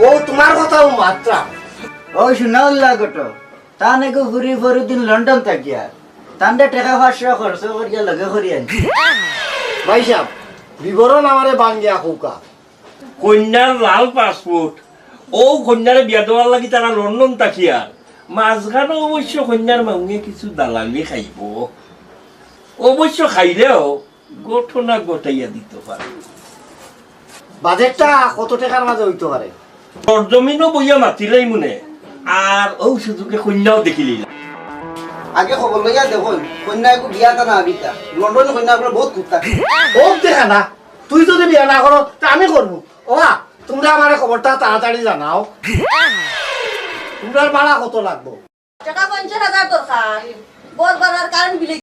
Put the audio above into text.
ও তোমার কথাও মাত্রা ও শুনাউল্লা গট তা নাকি ঘুরি ফরি দিন লন্ডন থাকিয়া তান্ডে টাকা 500 খরচ করিয়া লগে করি আনছি ভাই সাহেব বিবরণ আমারে বাঙ্গিয়া কৌকা কন্যার লাল পাসপোর্ট ও কন্যারে বিয়া দেওয়ার লাগি তারা লন্ডন তাকিয়া মাঝখানে অবশ্য কন্যার মাউঙে কিছু দালালি খাইব অবশ্য খাইলেও ঘটনা ঘটাইয়া দিতে পারে বাজেটটা কত টাকার মাঝে হইতে পারে সরজমিনও বইয়া মাতিলেই মনে আর ও সুযোগে কন্যাও দেখিলি আগে খবর লইয়া দেখুন কন্যা একটু বিয়া তা না বিতা লন্ডনে কন্যা আপনার বহুত কুত্তা ও দেখা না তুই যদি বিয়া না করো তা আমি করবো ওয়া তোমরা আমার খবরটা তাড়াতাড়ি জানাও তোমরা ভাড়া কত লাগবো টাকা 50,000 দরকার বরবার আর কারেন্ট বিলে